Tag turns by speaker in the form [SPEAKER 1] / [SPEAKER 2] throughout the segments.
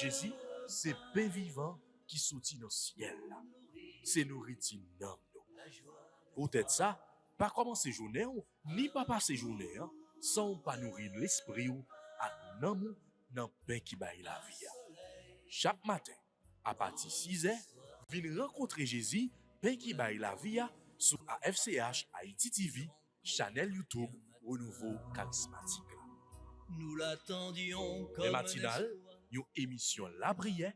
[SPEAKER 1] Jésus, c'est pain vivant qui sortit dans le ciel. C'est nourriture dans nous. Peut-être ça, pas commencer journée ni pas passer journée sans pas nourrir l'esprit ou à nan dans pain qui baille la vie. Chaque matin, à partir de 6 heures, venez rencontrer Jésus, pain qui baille la vie sur AFCH Haïti TV, channel YouTube Renouveau Charismatique.
[SPEAKER 2] Nous l'attendions comme
[SPEAKER 1] Les matinales, une émission La Prière,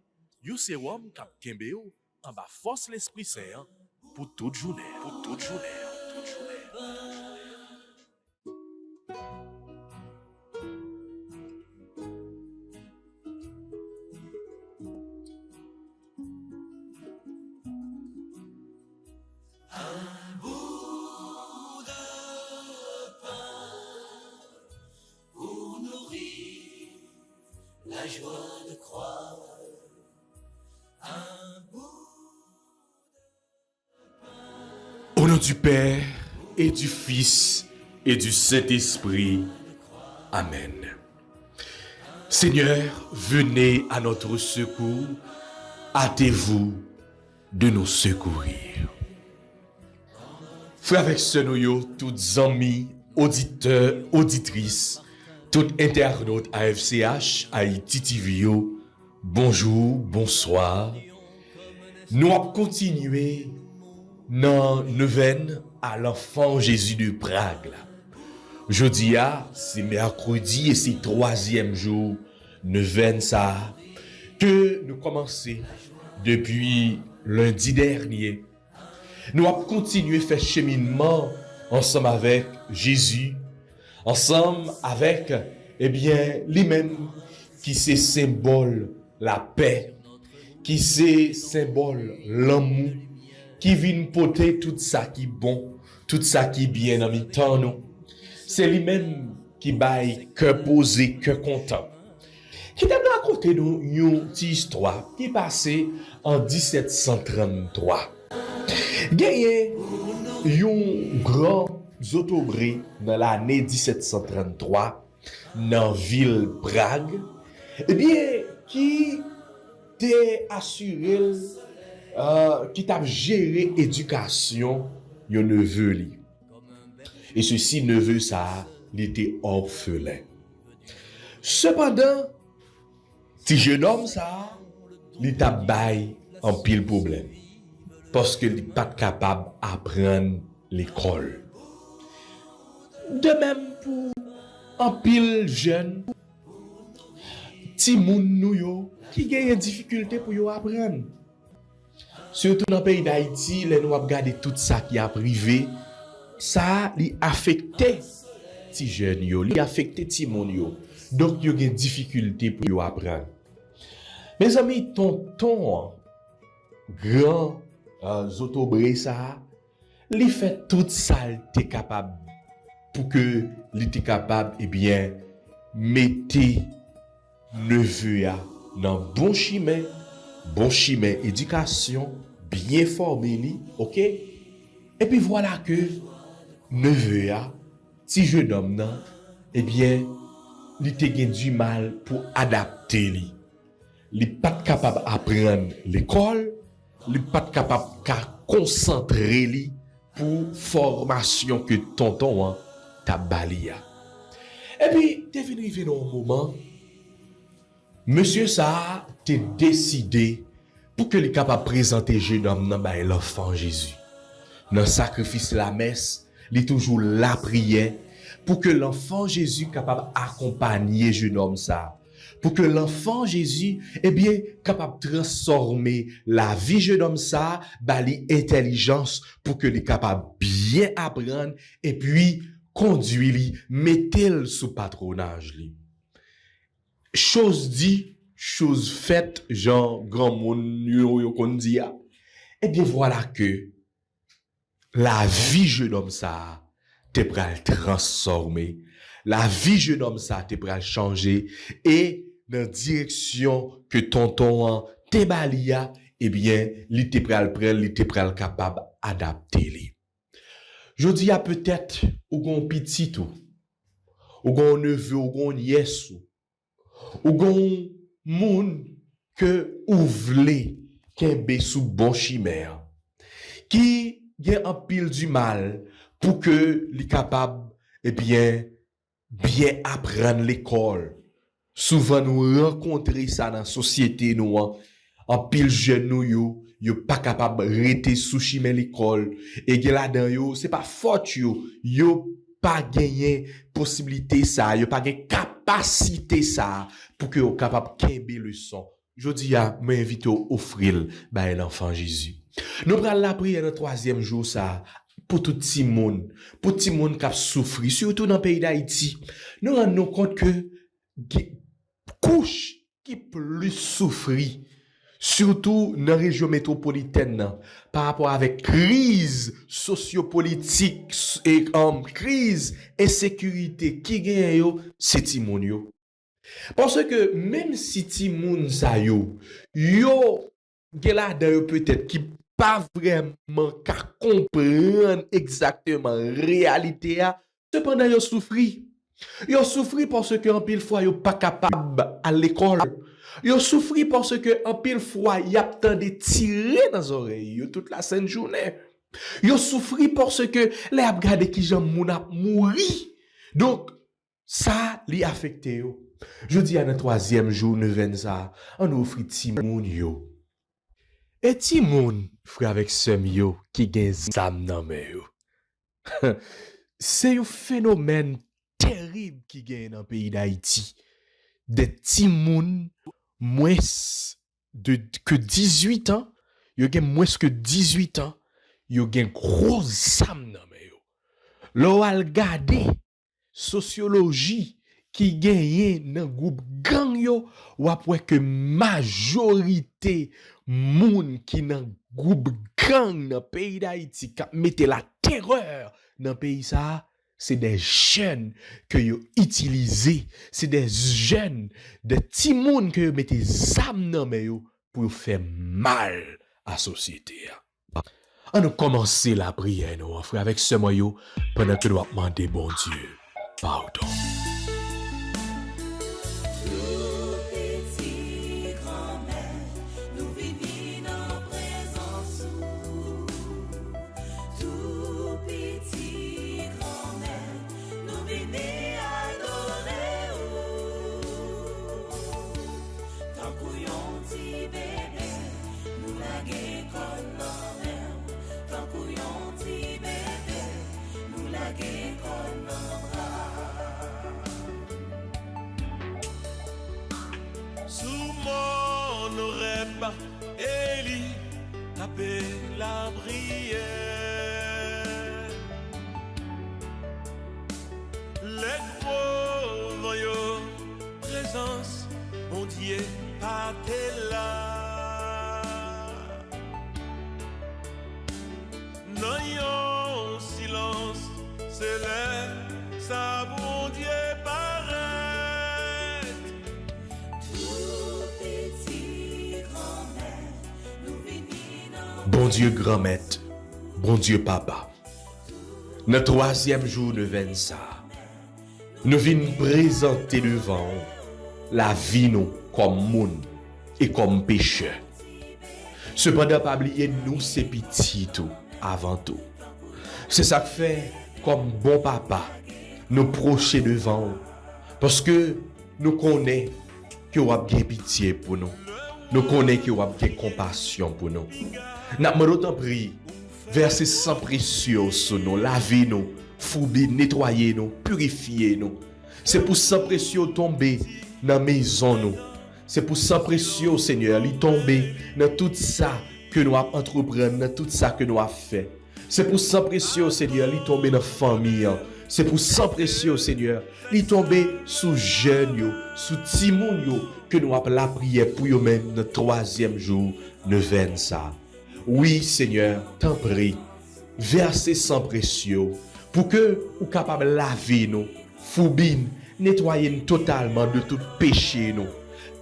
[SPEAKER 1] un sérum cap Kembeo, en bas force l'Esprit Saint pour toute journée. Pour toute journée.
[SPEAKER 2] un bout de pain pour nourrir la joie de croire. Un bout
[SPEAKER 3] Au nom du Père et du Fils et du Saint-Esprit. Amen. Seigneur, venez à notre secours. Hâtez-vous de nous secourir. Frères avec sœurs, toutes amis, auditeurs, auditrices, tout internaute AFCH, Haïti TV, bonjour, bonsoir. Nous allons continuer dans neuvaine à l'enfant Jésus de Prague. Jeudi, c'est mercredi et c'est troisième jour neuvaine ça que nous commençons depuis lundi dernier. Nous allons continuer à faire cheminement ensemble avec Jésus, ensemble avec, lui-même qui c'est symbole la paix, qui c'est symbole l'amour, qui vient porter tout ça qui est bon, tout ça qui est bien en même temps nous. C'est lui-même qui baille cœur posé, cœur content. Qui t'a raconté nous une petite histoire qui est passée en 1733. Gagné un grand autobré dans l'année 1733 dans la ville Prague, qui t'a assuré, qui t'a géré l'éducation de neveu li. Et ceci neveu ça, il était orphelin. Cependant, si jeune homme ça, il t'a bail en pile problème. Parce qu'il n'est pas capable d'apprendre l'école. De même pour un pile jeune, ti moun nou yo, qui gagne des difficultés pour yo apprendre. Surtout dans le pays d'Haïti, les nous regarder tout ça qui a privé, ça li affecté ti jeune yo, li affecté ti moun yo. Donc yo gagne difficulté pour yo apprendre. Mes amis, tonton grand Zotobré ça, li fait tout ça t'es capable pour que li t'es capable mettez neveu dans bon chemin éducation bien formé li, OK? Et puis voilà que neveu si jeune homme nan li te gen du mal pour adapter li. Li pas capable apprendre l'école. Li pas capable de concentrer li pour formation que tonton t'a balia. Et puis t'es venu arriver dans un moment monsieur ça t'es décidé pour que les capable présenter jeune homme dans l'enfant Jésus. Dans le sacrifice la messe, il toujours la prière pour que l'enfant Jésus capable accompagner jeune homme ça. Pour que l'enfant Jésus capable de transformer la vie jeune homme ça, bali intelligence pour que les capable bien apprendre et puis conduire li, mettre sous patronage li. Chose dit, chose faite, Jean grand monde yo kon dit ya. Voilà que la vie jeune homme ça te pral transformer. La vie jeune homme ça te pral changer et dans la direction que tonton te balia, li te pral prendre, li te pral capable adapter li. Je dis à peut-être ou gon petit ou gon neveu ou gon nièce ou gon moun que ou vle kembe sous bon chimère, qui gen en pile du mal pour que li capable bien apprendre l'école. Souvent nous rencontrer ça dans société nous en pile jeune nous yo pas capable rester sous chimè l'école et que là-dedans yo c'est pas faute yo pas gagné possibilité ça, yo pas gagné capacité ça pour que yo capable kembe leçon. Jodi a m'invite offrir ba l'enfant Jésus. Nous prenons la prière le troisième jour ça pour tout petit monde qui a souffert surtout dans le pays d'Haïti. Nous rendons compte que couche qui plus souffrir surtout dans la région métropolitaine par rapport avec crise sociopolitique et crise insécurité qui gagne yo c'est timoun yo. Parce que même si timoun sa yo gela dan yo peut-être qui pas vraiment qu'à comprendre exactement réalité a, cependant yo souffri. Yo souffri parce que en pile fois yo pas capable à l'école. Yo souffri parce que en pile fois y a tant de tirer dans oreilles yo toute la sainte journée. Yo souffri parce que les a regardé qui jan moun a mouri. Donc ça li affecté yo. Je dis à notre troisième jour nous ven ça, on offre timoun yo. Et timoun frère avec sœm yo qui gen zam nan men yo. C'est un phénomène terrible qui gagne dans le pays d'Haïti. Des timoun moins que 18 ans, yo gen moins que 18 ans, yo gen gros zam nan men yo. Lo al gade sociologie qui gagne dans groupe gang yo, ou après que majorité moun qui dans groupe gang dans pays d'Haïti qui mette la terreur dans pays ça, c'est des jeunes que yo utilisé, c'est des jeunes, des petits moun que yo mette zam nan men yo pour faire mal à la société. On nous commencer la prière nous frère avec ce moyo pendant que nous demander bon Dieu pardon.
[SPEAKER 4] Élie tapé la prière. Les gros voyous, présence, mon Dieu, pas t'es là. Non, yon silence, c'est l'air, ça, mon Dieu, paraît.
[SPEAKER 3] Bon Dieu grand-mère, bon Dieu papa, le troisième jour de ça, nous venons présenter devant la vie nous comme monde et comme pécheur. Cependant, pas oublier nous c'est petit tout avant tout. C'est ça que fait comme bon papa, nous procher devant parce que nous connaissons que vous avez pitié pour nous. Nous connaissons que vous avez compassion pour nous. N'a d'autant prie, verser sang précieux sur nous, laver nous, fouber, nettoyer nous, purifier nous. C'est pour sang précieux tomber dans la maison nous. C'est pour sang précieux, Seigneur, lui tomber dans tout ça que nous avons entrepris, dans tout ça que nous avons fait. C'est pour sang précieux, Seigneur, lui tomber dans la famille. C'est pour sang précieux, Seigneur, lui tomber sous jeunes, sous timoun que nous avons la prière pour eux-mêmes dans le troisième jour de ça. Oui, Seigneur, t'en prie, versez sang précieux pour que vous capable laver nous, foubine, nettoyer nous totalement de tout péché nous.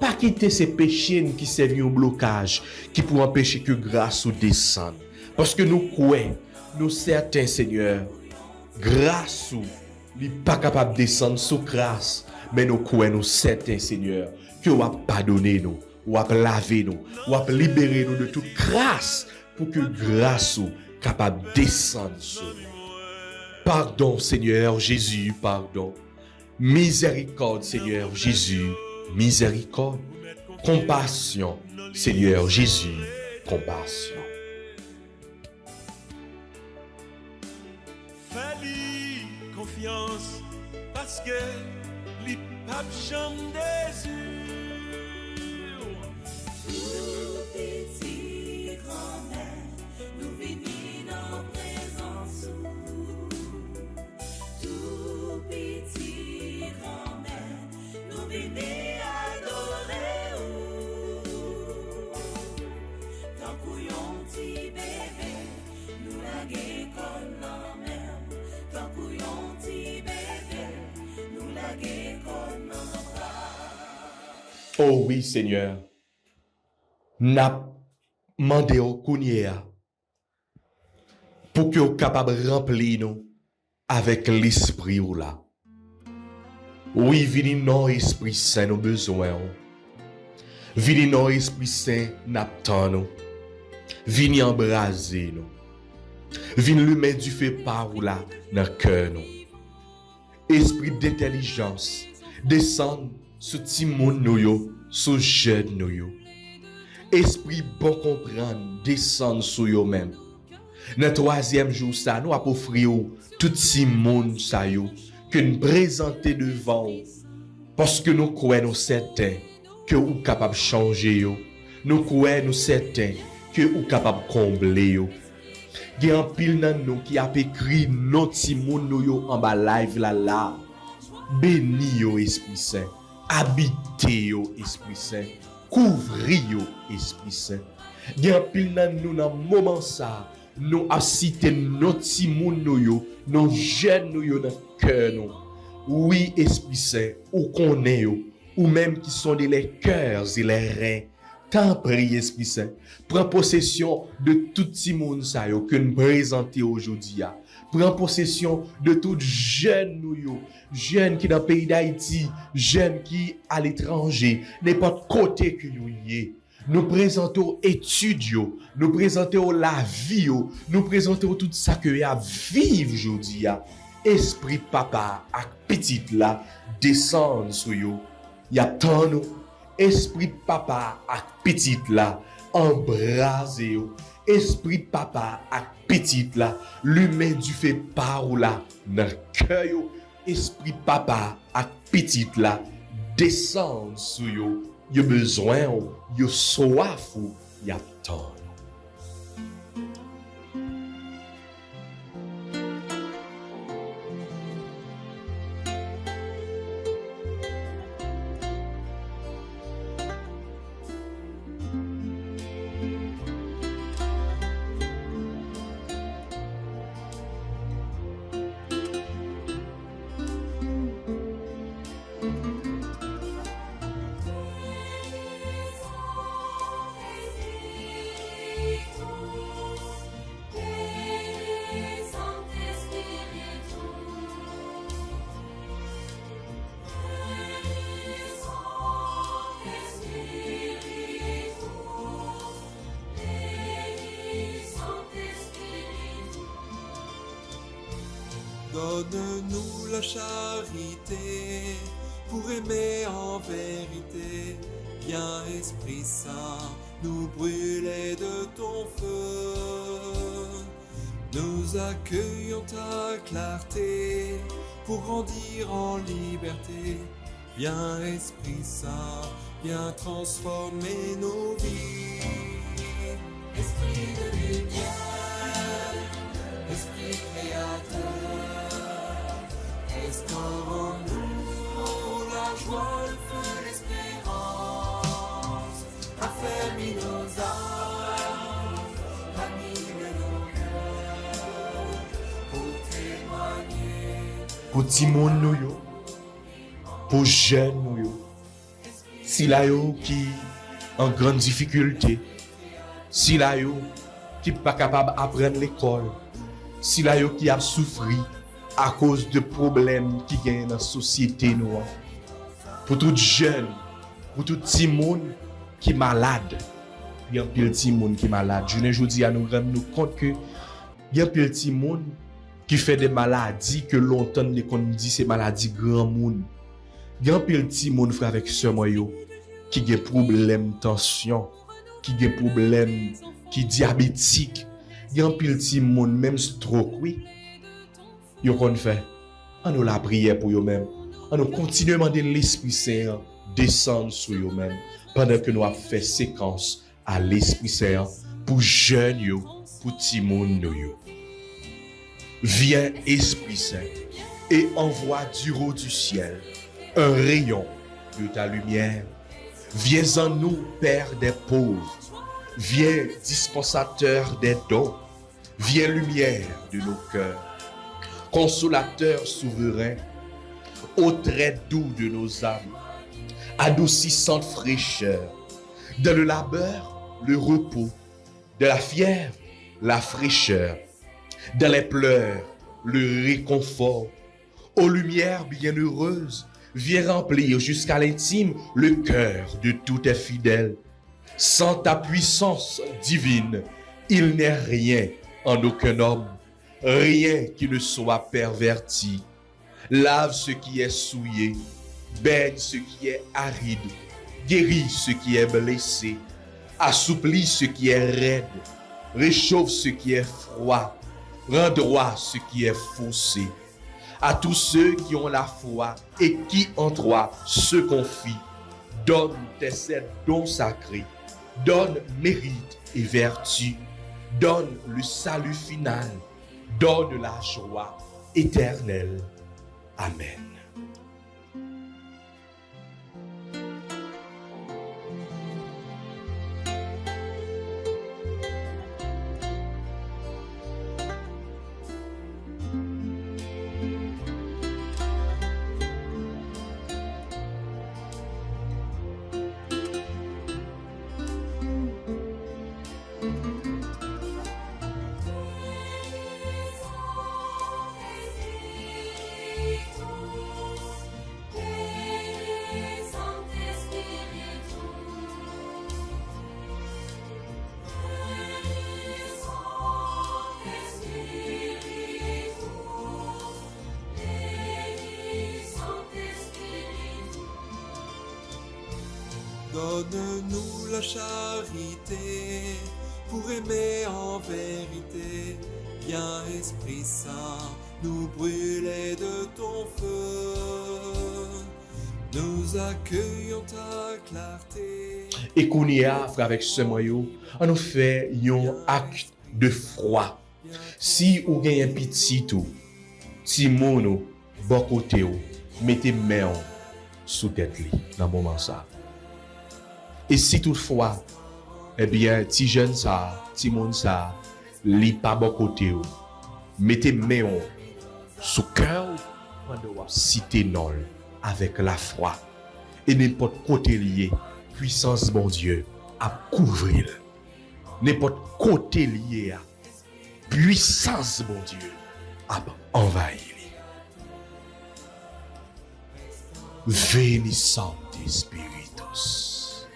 [SPEAKER 3] Pas quitter ces péchés qui servent au blocage, qui pour empêcher que grâce ou descende. Parce que nous croyons, nous certains, Seigneur, grâce ou n'est pas capable de descendre sous grâce, mais nous croyons, nous certains, Seigneur, que vous avez pardonné nous, ou à laver nous, ou à libérer nous de toute grâce, pour que grâce soit capable de descendre sur nous. Pardon, Seigneur Jésus, pardon. Miséricorde, Seigneur Jésus, miséricorde. Compassion, Seigneur Jésus, compassion.
[SPEAKER 4] Fais-lui confiance parce que les papes jamais désir.
[SPEAKER 2] Tout petit grand-mère, nous venons en présence. Tout petit grand-mère, nous venons adorer. Tant qu'on petit bébé, nous laguer comme la mère. Tant qu'on petit bébé, nous laguer comme la bras.
[SPEAKER 3] Oh oui, Seigneur. N'a demandé au Kounia pour que vous capable de remplir nous avec l'esprit ou là. Oui, vini non Esprit Saint nos besoins. Vini non Esprit Saint n'attend nous. Vini embraser nous. Vini lui mettre du feu par ou là dans le cœur nous. Esprit d'intelligence descend sur petit monde nous yo, sur jeune nous yo. Esprit bon comprendre descend sur yo même. Dans le troisième jour ça nous a offrir tout si monde ça yo que nous présenter devant vous parce que nous croyons certains que vous capable changer yo. Nous croyons certains que vous capable combler yo. Il y a un pile nan nous qui a écrit nos ti moun nou yo en bas live là. Béni yo Esprit Saint, habitez yo Esprit Saint, couvri yo Esprit Saint. Il y a un pile nan nous dans moment ça, nous a cité nos ti moun nou yo, nos jeunes nou yo dans cœur nous. Oui Esprit Saint, ou connaît yo, ou même qui sont les cœurs et les reins. Tant prie Esprit Saint, prends possession de tout petit monde ça yo que nous présenter aujourd'hui. Prends possession de tout jeune nous yo, jeune qui dans le pays d'Haïti, jeune qui à l'étranger, n'importe côté que nous y est. Nous présentons études yo, nous présentons la vie yo, nous présentons tout ça que y a vivre aujourd'hui. Esprit papa ak petite là descend sur yo. Y a tant nous Esprit papa ak petite là embrasez yo. Esprit papa ak petite là lumière du fait par ou là dans cœur yo. Esprit papa ak petite là descend sur yo. Yo besoin yo soif ou y a tant.
[SPEAKER 5] Donne-nous la charité pour aimer en vérité. Viens Esprit Saint, nous brûler de ton feu. Nous accueillons ta clarté pour grandir en liberté. Viens Esprit Saint, viens transformer nos vies.
[SPEAKER 2] Esprit de lumière, Esprit créateur, restaure en nous la joie, le feu, l'espérance, affermis nos âmes, anime nos cœurs, pour témoigner.
[SPEAKER 3] Pour ti moun nou yo, pour jeunes nou yo, si la yo qui en grande difficulté, si la yo qui pas capable d'apprendre l'école, si la yo qui a souffri à cause de problèmes qui gagnent dans la société nous, pour tout jeune, pour tout petit monde qui malade. Il y a un petit monde qui malade. Je dis à nous rendre nous compte que il y a un petit monde qui fait des maladies que longtemps qu'on dit c'est maladie grand monde. Il y a un petit monde frère avec ce moyo qui a problème tension, qui a problème qui diabétique. Il y a un petit monde même stroke oui. Yo qu'on fait on nous la prière pour eux même. On nous continue à demander l'Esprit Saint descendre sur eux même pendant que nous avons fait séquence à l'Esprit Saint pour jeunes yo, pour petit monde yo. Viens Esprit Saint et envoie du haut du ciel un rayon de ta lumière. Viens en nous, Père des pauvres. Viens dispensateur des dons. Viens lumière de nos cœurs. Consolateur souverain, au trait doux de nos âmes, adoucissante fraîcheur, dans le labeur, le repos, de la fièvre, la fraîcheur, dans les pleurs, le réconfort, aux lumières bienheureuses, viens remplir jusqu'à l'intime le cœur de tous tes fidèles. Sans ta puissance divine, il n'est rien en aucun homme, rien qui ne soit perverti. Lave ce qui est souillé, baigne ce qui est aride, guéris ce qui est blessé, assouplis ce qui est raide, réchauffe ce qui est froid, rend droit ce qui est faussé. À tous ceux qui ont la foi et qui en toi se confient, donne tes sept dons sacrés, donne mérite et vertu, donne le salut final, donne la joie éternelle. Amen.
[SPEAKER 5] Donne-nous la charité pour aimer en vérité. Viens Esprit Saint, nous brûler de ton feu. Nous accueillons ta clarté.
[SPEAKER 3] Et qu'on y a, frère, avec ce moyen, on nous fait un acte de froid. Si vous avez un petit tout, si mon bon côté, mettez main sous tête dans le moment ça. Et si toutefois, eh bien, ti jeune ça, ti monde ça, li pas bon côté, mettez main sous cœur, cité non avec la foi. Et n'importe côté lié, puissance bon Dieu à couvrir. N'importe côté lié à puissance bon Dieu à envahir. Veni Sancte Spiritus.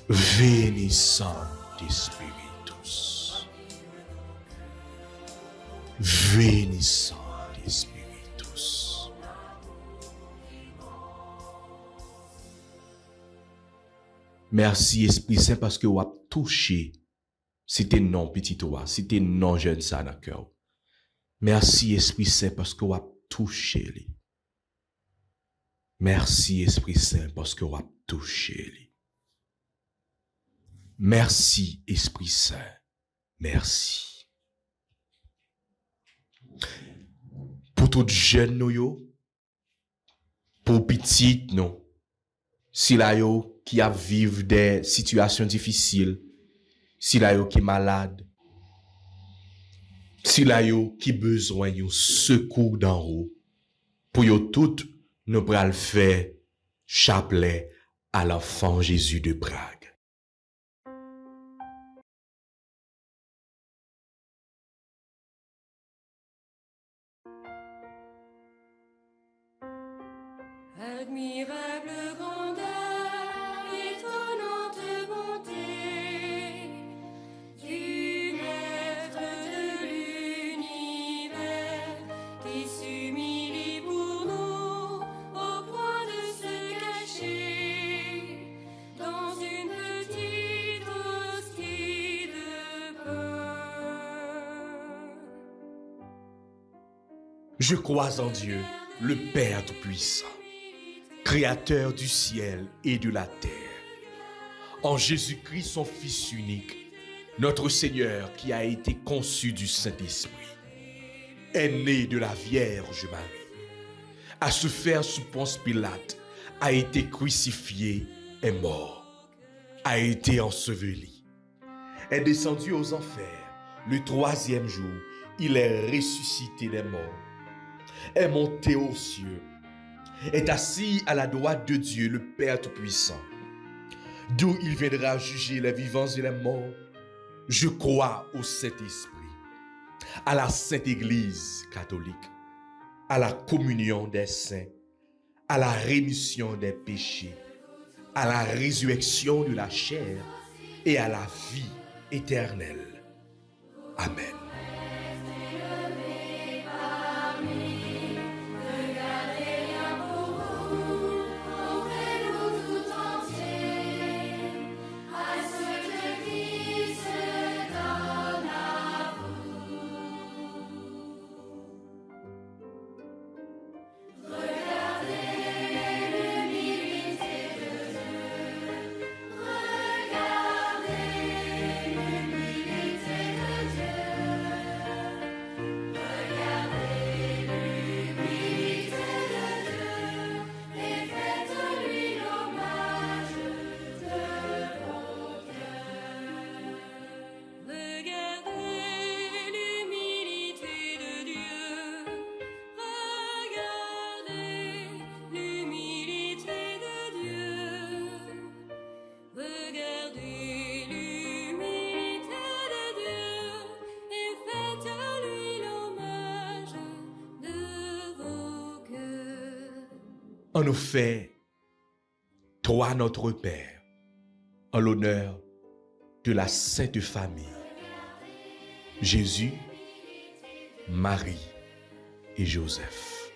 [SPEAKER 3] Veni Sancte Spiritus. Veni Sancte Spiritus. Merci Esprit Saint parce que vous avez touché. C'était non petit toi, c'était non jeune ça dans le cœur. Merci Esprit Saint parce que vous avez touché. Merci Esprit Saint parce que vous avez touché. Merci Esprit Saint. Merci. Pour tout jeune nous, pour petit nous, si la yo qui a vivre des situations difficiles, si la yo qui est malade, si la yo qui besoin de secours d'en haut, pour yo tout nous pral faire chapelet à l'enfant Jésus de Prague.
[SPEAKER 2] Admirable grandeur
[SPEAKER 3] Je crois en Dieu, le Père Tout-Puissant, Créateur du ciel et de la terre, en Jésus-Christ, son Fils unique, notre Seigneur qui a été conçu du Saint-Esprit, est né de la Vierge Marie, a souffert sous Ponce Pilate, a été crucifié, est mort, a été enseveli, est descendu aux enfers, le 3e jour, il est ressuscité des morts, est monté aux cieux, est assis à la droite de Dieu, le Père Tout-Puissant, d'où il viendra juger les vivants et les morts. Je crois au Saint-Esprit, à la Sainte Église catholique, à la communion des saints, à la rémission des péchés, à la résurrection de la chair et à la vie éternelle. Amen. On nous fait toi notre Père en l'honneur de la Sainte Famille, Jésus, Marie et Joseph.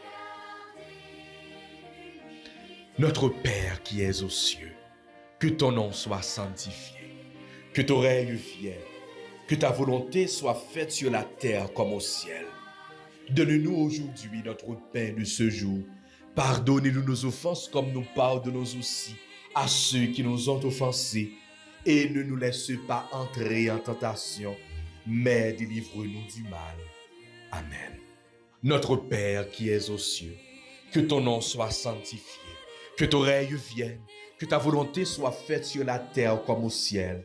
[SPEAKER 3] Notre Père qui es aux cieux, que ton nom soit sanctifié, que ton règne vienne, que ta volonté soit faite sur la terre comme au ciel. Donne-nous aujourd'hui notre pain de ce jour. Pardonnez-nous nos offenses comme nous pardonnons aussi à ceux qui nous ont offensés. Et ne nous laisse pas entrer en tentation, mais délivre-nous du mal. Amen. Notre Père qui es aux cieux, que ton nom soit sanctifié, que ton règne vienne, que ta volonté soit faite sur la terre comme au ciel.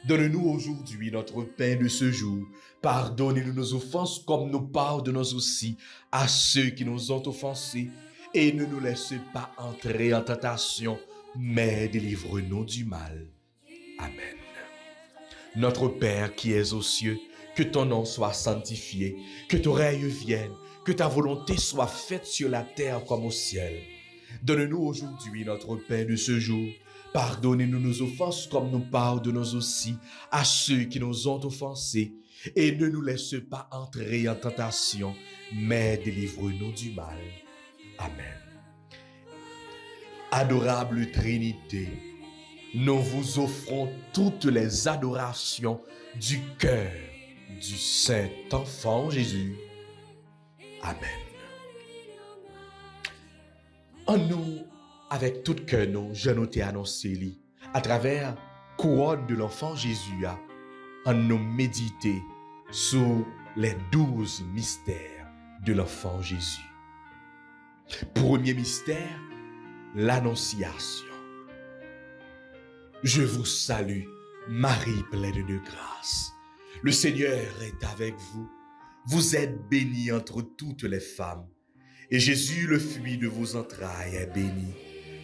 [SPEAKER 3] Donne-nous aujourd'hui notre pain de ce jour. Pardonnez-nous nos offenses comme nous pardonnons aussi à ceux qui nous ont offensés. Et ne nous laisse pas entrer en tentation, mais délivre-nous du mal. Amen. Notre Père qui es aux cieux, que ton nom soit sanctifié, que ton règne vienne, que ta volonté soit faite sur la terre comme au ciel. Donne-nous aujourd'hui notre pain de ce jour. Pardonnez-nous nos offenses comme nous pardonnons aussi à ceux qui nous ont offensés. Et ne nous laisse pas entrer en tentation, mais délivre-nous du mal. Amen. Adorable Trinité, nous vous offrons toutes les adorations du cœur du Saint-Enfant Jésus. Amen. En nous, avec tout cœur, nous, je nous t'ai annoncé, à travers couronne de l'enfant Jésus, en nous méditer sur les 12 mystères de l'enfant Jésus. Premier mystère, l'Annonciation. Je vous salue, Marie pleine de grâce. Le Seigneur est avec vous. Vous êtes bénie entre toutes les femmes. Et Jésus, le fruit de vos entrailles, est béni.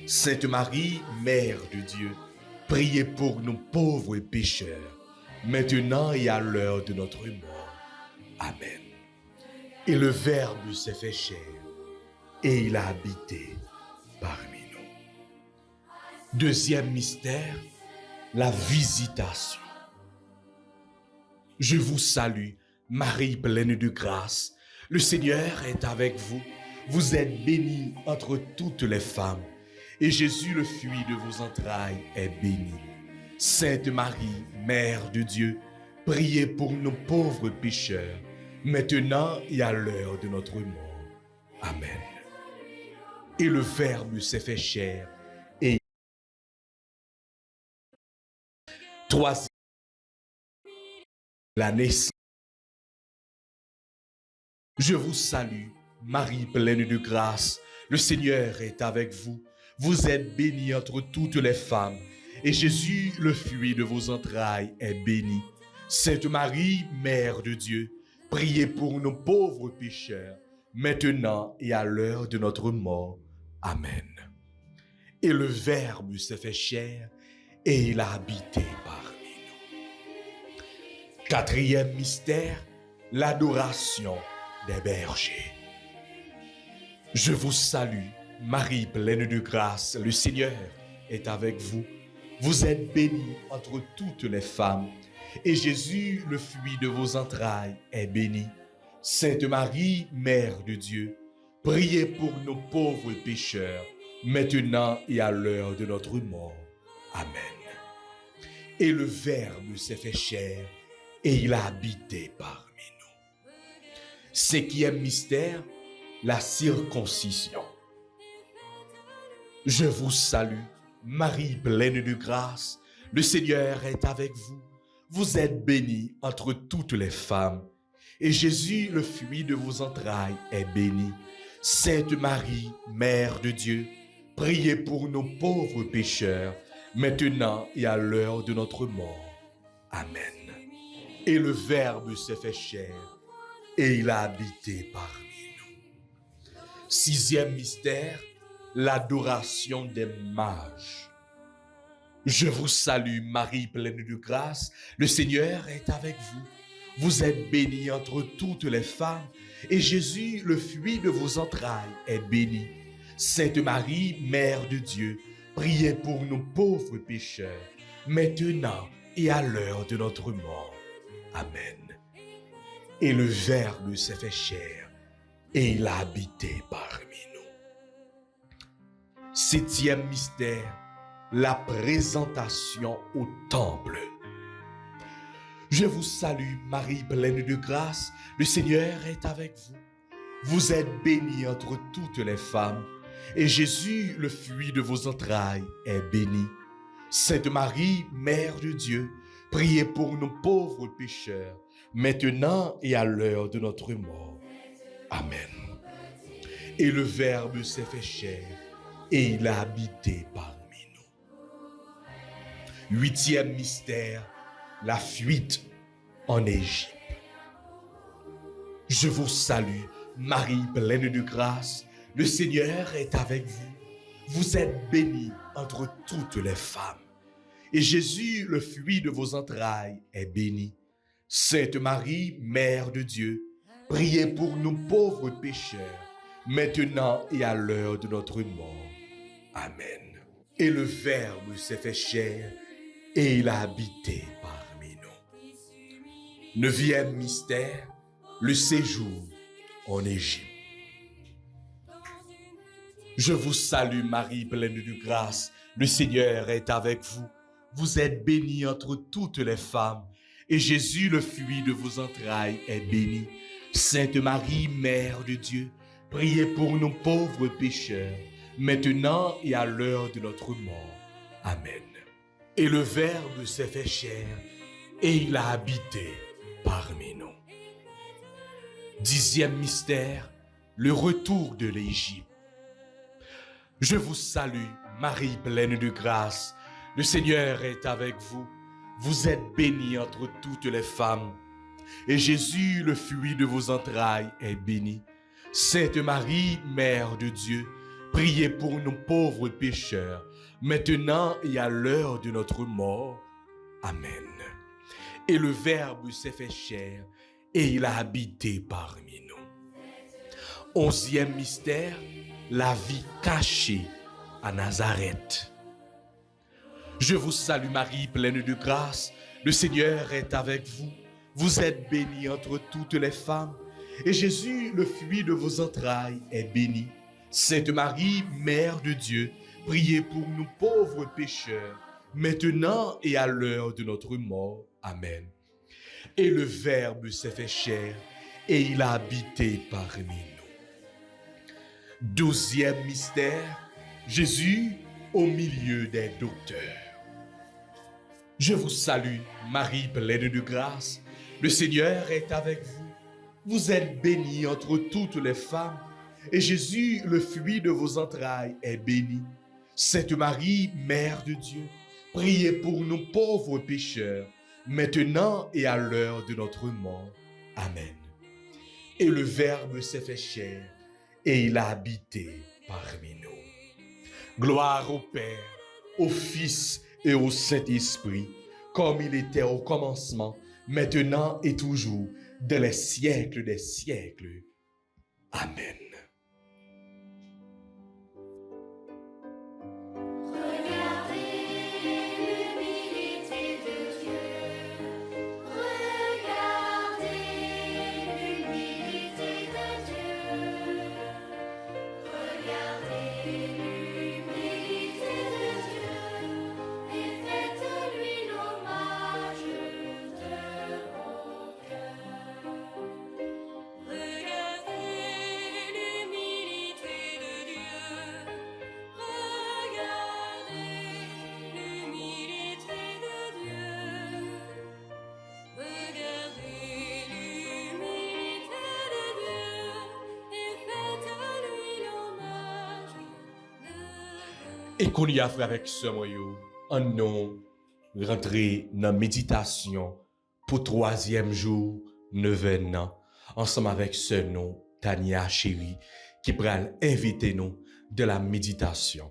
[SPEAKER 3] Sainte Marie, Mère de Dieu, priez pour nous pauvres pécheurs, maintenant et à l'heure de notre mort. Amen. Et le Verbe s'est fait chair, et il a habité parmi nous. Deuxième mystère, la visitation. Je vous salue, Marie pleine de grâce. Le Seigneur est avec vous. Vous êtes bénie entre toutes les femmes. Et Jésus, le fruit de vos entrailles, est béni. Sainte Marie, Mère de Dieu, priez pour nous pauvres pécheurs, maintenant et à l'heure de notre mort. Amen. Et le Verbe s'est fait chair et troisième, la naissance. Je vous salue, Marie pleine de grâce, le Seigneur est avec vous. Vous êtes bénie entre toutes les femmes, et Jésus, le fruit de vos entrailles, est béni. Sainte Marie, Mère de Dieu, priez pour nos pauvres pécheurs, maintenant et à l'heure de notre mort. Amen. Et le Verbe s'est fait chair, et il a habité parmi nous. Quatrième mystère, l'adoration des bergers. Je vous salue, Marie pleine de grâce, le Seigneur est avec vous. Vous êtes bénie entre toutes les femmes, et Jésus, le fruit de vos entrailles, est béni. Sainte Marie, Mère de Dieu, priez pour nos pauvres pécheurs, maintenant et à l'heure de notre mort. Amen. Et le Verbe s'est fait chair, et il a habité parmi nous. Cinquième mystère, la circoncision. Je vous salue, Marie pleine de grâce, le Seigneur est avec vous. Vous êtes bénie entre toutes les femmes, et Jésus, le fruit de vos entrailles, est béni. Sainte Marie, Mère de Dieu, priez pour nos pauvres pécheurs, maintenant et à l'heure de notre mort. Amen. Et le Verbe s'est fait chair, et il a habité parmi nous. Sixième mystère, l'adoration des mages. Je vous salue, Marie pleine de grâce, le Seigneur est avec vous. Vous êtes bénie entre toutes les femmes, et Jésus, le fruit de vos entrailles, est béni. Sainte Marie, Mère de Dieu, priez pour nos pauvres pécheurs, maintenant et à l'heure de notre mort. Amen. Et le Verbe s'est fait chair, et il a habité parmi nous. Septième mystère, la présentation au temple. Je vous salue, Marie pleine de grâce, le Seigneur est avec vous. Vous êtes bénie entre toutes les femmes, et Jésus, le fruit de vos entrailles, est béni. Sainte Marie, Mère de Dieu, priez pour nos pauvres pécheurs, maintenant et à l'heure de notre mort. Amen. Et le Verbe s'est fait chair, et il a habité parmi nous. Huitième mystère, la fuite en Égypte. Je vous salue, Marie pleine de grâce, le Seigneur est avec vous. Vous êtes bénie entre toutes les femmes, et Jésus, le fruit de vos entrailles, est béni. Sainte Marie, Mère de Dieu, priez pour nous pauvres pécheurs, maintenant et à l'heure de notre mort. Amen. Et le Verbe s'est fait chair, et il a habité parmi nous. Neuvième mystère, le séjour en Égypte. Je vous salue, Marie pleine de grâce, le Seigneur est avec vous. Vous êtes bénie entre toutes les femmes, et Jésus, le fruit de vos entrailles, est béni. Sainte Marie, Mère de Dieu, priez pour nos pauvres pécheurs, maintenant et à l'heure de notre mort. Amen. Et le Verbe s'est fait chair, et il a habité parmi nous. Dixième mystère, le retour de l'Égypte. Je vous salue, Marie pleine de grâce, le Seigneur est avec vous. Vous êtes bénie entre toutes les femmes, et Jésus, le fruit de vos entrailles, est béni. Sainte Marie, Mère de Dieu, priez pour nos pauvres pécheurs, maintenant et à l'heure de notre mort. Amen. Et le Verbe s'est fait chair, et il a habité parmi nous. Onzième mystère, la vie cachée à Nazareth. Je vous salue, Marie pleine de grâce, le Seigneur est avec vous. Vous êtes bénie entre toutes les femmes, et Jésus, le fruit de vos entrailles, est béni. Sainte Marie, Mère de Dieu, priez pour nous pauvres pécheurs, maintenant et à l'heure de notre mort. Amen. Et le Verbe s'est fait chair, et il a habité parmi nous. 12e mystère, Jésus au milieu des docteurs. Je vous salue, Marie pleine de grâce. Le Seigneur est avec vous. Vous êtes bénie entre toutes les femmes, et Jésus, le fruit de vos entrailles, est béni. Sainte Marie, Mère de Dieu, priez pour nous pauvres pécheurs, maintenant et à l'heure de notre mort. Amen. Et le Verbe s'est fait chair, et il a habité parmi nous. Gloire au Père, au Fils et au Saint-Esprit, comme il était au commencement, maintenant et toujours, dans les siècles des siècles. Amen. Et qu'on y a fait avec ce moyen, en nous rentrer dans la méditation pour 3e jour, 9e an, ensemble avec ce nom, Tania chérie, qui pral inviter nous de la méditation.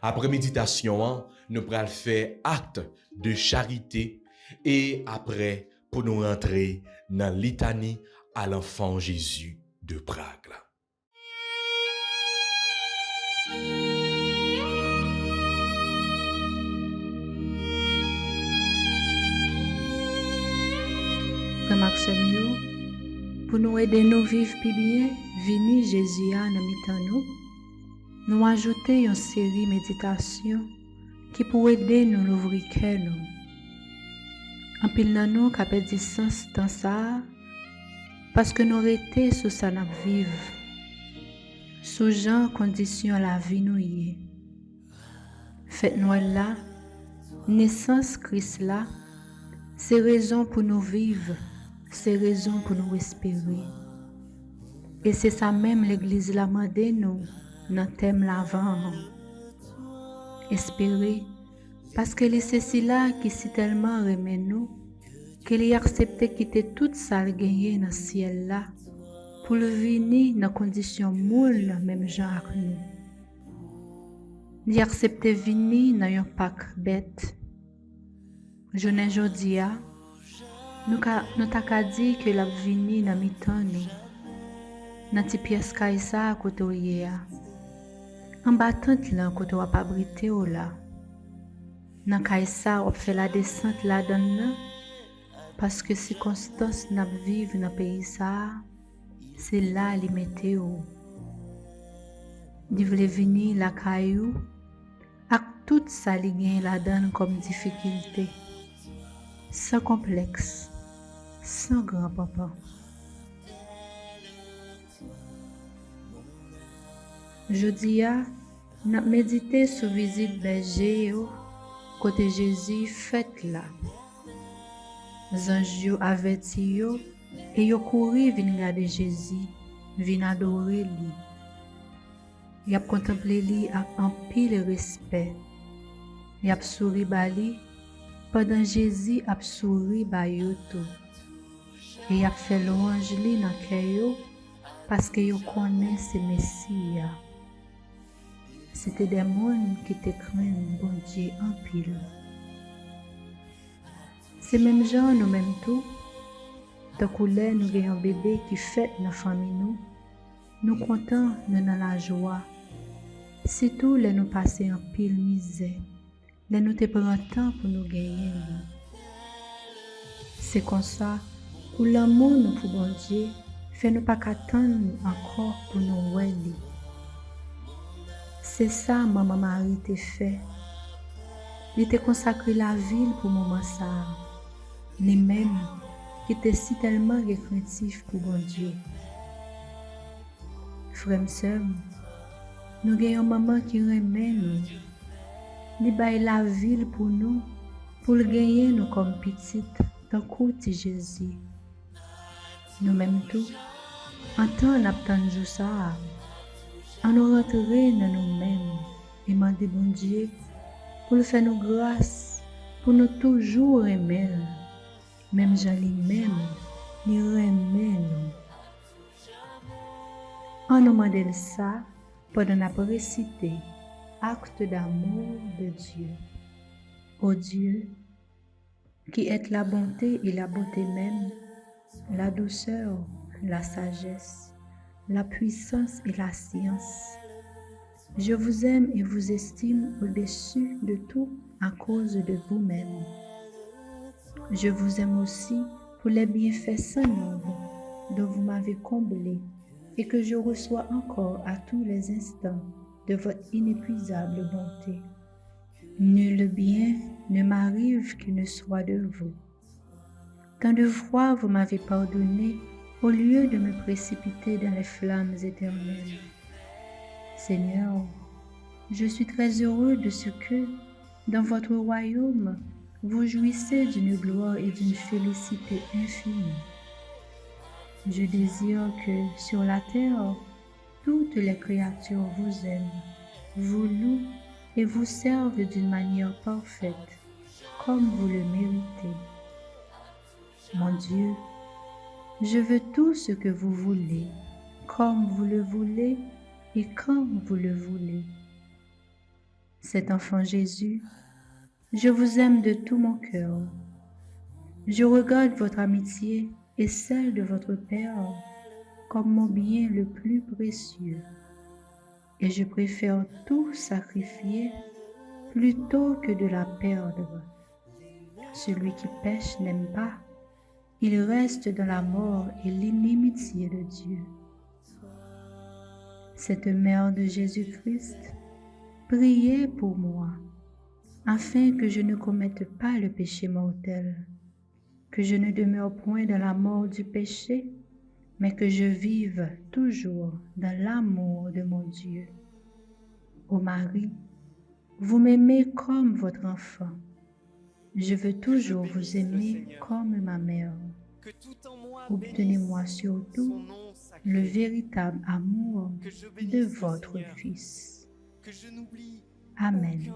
[SPEAKER 3] Après méditation, nous pral faire acte de charité et après, pour nous rentrer dans la litanie à l'enfant Jésus de Prague.
[SPEAKER 6] Maxime, pour nous aider nous vivre plus bien, vini Jésus à nous nous ajouter une série méditation qui pourrait aider nous l'ouvrir cœur nous. En pile dans nous qui perd du sens dans ça, parce que nous été sous ça n'a vivre, sous genre condition la vie nous y est. Faites-nous là, naissance Christ là, c'est raison pour nous vivre. C'est raison pour nous respirer. Et c'est ça même l'Église l'a demandé nous, dans le thème l'avant. Espérer, parce que c'est ceci-là qui si tellement remet nous, qu'il a accepté quitter toute ça gagné dans le ciel là, pour le venir dans condition moule, même genre que nous. Il a accepté venir dans un pack bête. Je n'ai jodi a, nous t'a dit que la vini dans mi-temps nous. Dans ti pièce kaisa côté hier. En battant là côté wa pas brité là. Dans kaisa on fait la descente là dedans parce que circonstances n'a vivre dans pays ça, c'est là les météo. Di vle venir la caillou ak tout ça li gen la donne comme difficulté. Sans complexe. Sans grand-papa. Jodi a, n'a médité sur visite berger côté Jésus fait là. Zanj yo averti yo et yo couri vinn regarder Jésus, vinn adorer lui. Y a contemplé lui avec un pile respect. Y a souri bali pendant Jésus a souri ba yo tout. Et y a fait louange li dans cœur yo parce que yo connaît ce Messie. C'était des gens qui te craignent bon Dieu en pile. C'est même gens nous même tout. Tant que nous avons un bébé qui fait dans la famille nous contents, nous dans la joie. C'est tout les nous passer en pile misère. Les nous te prend temps pour nous gagner. C'est comme ça, pour l'amour nous pour bon Dieu, fait nous pas qu'attendre encore pour nous voir. C'est ça maman Marie te fait. Il te consacré la ville pour maman ça. Les mêmes qui étaient si tellement récréatifs pour bon Dieu. Frères et sœurs, Nous gagnons maman qui remet nous. Li bay la ville pour nous, pour le gagner nous comme petite, dans côté Jésus. Nous même tout, en temps n'attendons ça, en nous rentrer dans nous-mêmes et demander bon Dieu pour le faire nous grâce, pour nous toujours aimer, même j'en lui-même, ni remet nous. En nous demandant ça, pendant la réciter acte d'amour de Dieu. Ô Dieu, qui êtes la bonté et la beauté même, la douceur, la sagesse, la puissance et la science. Je vous aime et vous estime au-dessus de tout à cause de vous-même. Je vous aime aussi pour les bienfaits sans nombre dont vous m'avez comblé et que je reçois encore à tous les instants de votre inépuisable bonté. Nul bien ne m'arrive qui ne soit de vous. Tant de fois vous m'avez pardonné au lieu de me précipiter dans les flammes éternelles. Seigneur, je suis très heureux de ce que, dans votre royaume, vous jouissez d'une gloire et d'une félicité infinie. Je désire que, sur la terre, toutes les créatures vous aiment, vous louent et vous servent d'une manière parfaite, comme vous le méritez. Mon Dieu, je veux tout ce que vous voulez, comme vous le voulez et quand vous le voulez. Cet enfant Jésus, je vous aime de tout mon cœur. Je regarde votre amitié et celle de votre Père comme mon bien le plus précieux. Et je préfère tout sacrifier plutôt que de la perdre. Celui qui pêche n'aime pas, il reste dans la mort et l'inimitié de Dieu. Cette mère de Jésus-Christ, priez pour moi, afin que je ne commette pas le péché mortel, que je ne demeure point dans la mort du péché, mais que je vive toujours dans l'amour de mon Dieu. Ô Marie, vous m'aimez comme votre enfant. Je veux toujours vous aimer comme ma mère. Obtenez-moi surtout le véritable amour de votre Fils. Amen.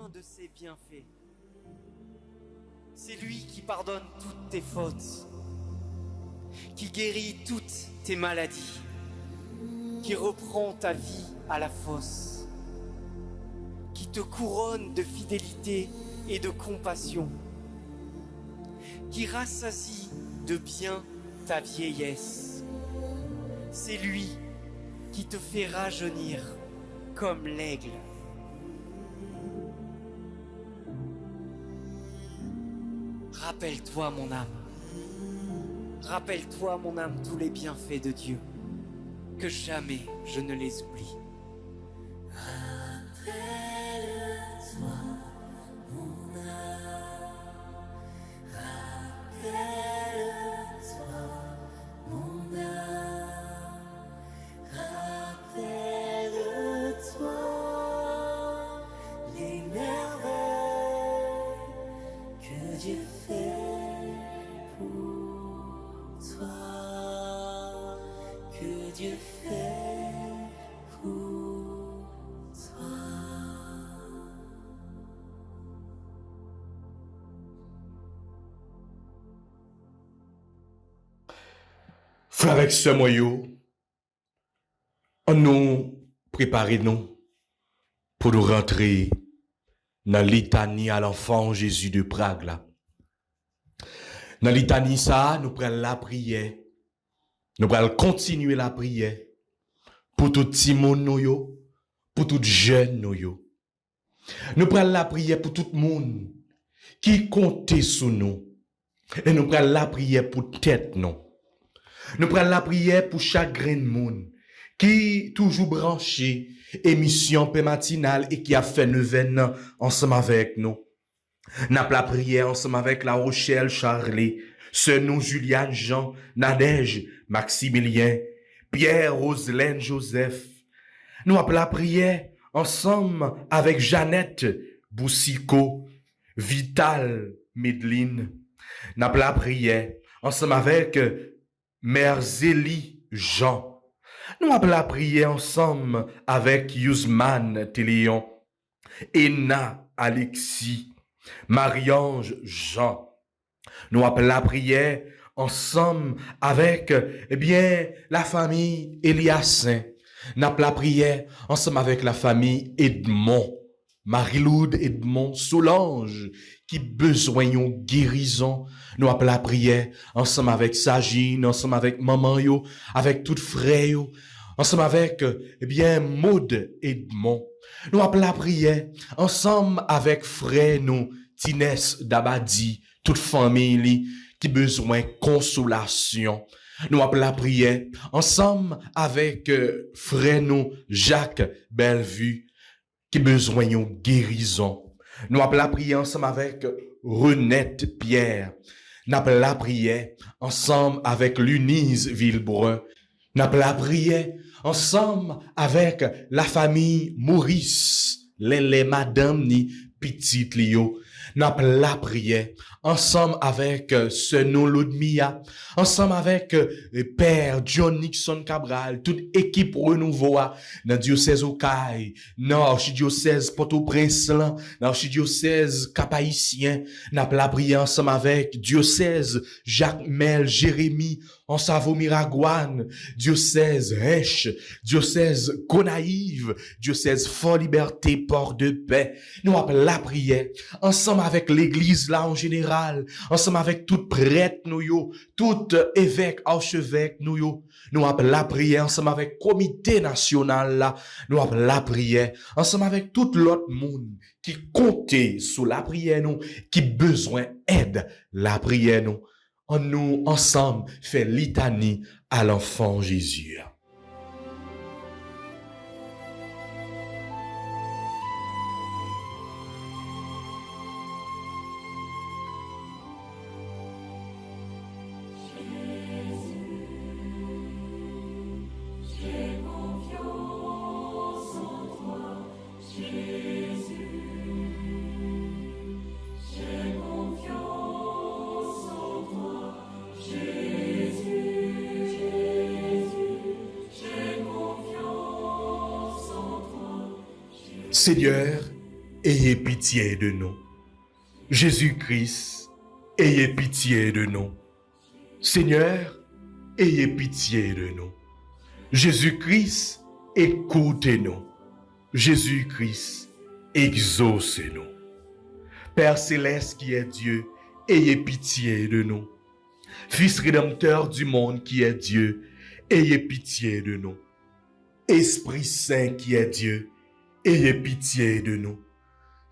[SPEAKER 7] C'est lui qui pardonne toutes tes fautes, qui guérit toutes tes maladies, qui reprend ta vie à la fosse, qui te couronne de fidélité et de compassion, qui rassasie de bien ta vieillesse. C'est lui qui te fait rajeunir comme l'aigle. Rappelle-toi, mon âme. Rappelle-toi, mon âme, tous les bienfaits de Dieu, que jamais je ne les oublie.
[SPEAKER 3] Frère avec ce moyen, on nous prépare nous pour nous rentrer dans litanie à l'enfant Jésus de Prague là. Dans litanie ça, nous prenons la prière. Nous allons continuer la prière pour tout petit monde nous yo, pour tout jeune nous yo. Nous prenons la prière pour tout le monde qui compte sur nous. Et nous prenons la prière pour tête nous. Nous prenons la prière pour chaque grain de monde qui toujours branché émission matinale et qui a fait 9 ans ensemble avec nous. Nous avons la prière ensemble avec La Rochelle, Charlie, Senou, Juliane, Jean, Nadège, Maximilien, Pierre, Roselaine, Joseph. Nous avons la prière ensemble avec Jeannette Boussico, Vital Medline. N'a la prière ensemble avec Mère Zélie Jean. Nous avons la prière ensemble avec Yusman Téléon, Ena Alexis, Marie-Ange Jean. Nous avons la prière ensemble avec, la famille Eliassin. Nous avons la prière ensemble avec la famille Edmond, Marie-Loude Edmond Solange, qui besoin de guérison. Nous avons la prière ensemble avec Sagine, ensemble avec maman yo, avec tout frère yo, ensemble avec, Maud Edmond. Nous avons la prière ensemble avec frère nous, Tinès Dabadi, toute famille qui besoin de consolation. Nous avons la prière ensemble avec frère nous, Jacques Bellevue, qui besoin de guérison. Nous avons la prière ensemble avec Renette Pierre. Nous avons la prière ensemble avec Lunise Villebrun. Nous avons la prière ensemble avec la famille Maurice, les madame ni petite Lio. Nous avons la prière ensemble avec Sœur Lodmia, ensemble avec Père John Nixon Cabral, toute équipe renouveau dans diocèse Okaï, dans archidiocèse Port-au-Prince, dans archidiocèse Cap-Haïtien. Nous avons la prière ensemble avec diocèse Jacques Mel Jérémie, en Savo-Miragouane, diocèse Rèche, diocèse Gonaïve, diocèse Fort-Liberté, Port-de-Paix. Nous avons la prière ensemble avec l'église là en général, ensemble avec tout prêtre nous yo, tout évêque, archevêque nous yo. Nous avons la prière ensemble avec comité national là. Nous avons la prière ensemble avec tout l'autre monde qui comptait sous la prière nous, qui besoin aide la prière nous. En nous, ensemble, fait litanie à l'enfant Jésus. Seigneur, ayez pitié de nous. Jésus-Christ, ayez pitié de nous. Seigneur, ayez pitié de nous. Jésus-Christ, écoutez-nous. Jésus-Christ, exaucez-nous. Père céleste qui est Dieu, ayez pitié de nous. Fils rédempteur du monde qui est Dieu, ayez pitié de nous. Esprit Saint qui est Dieu, ayez pitié de nous.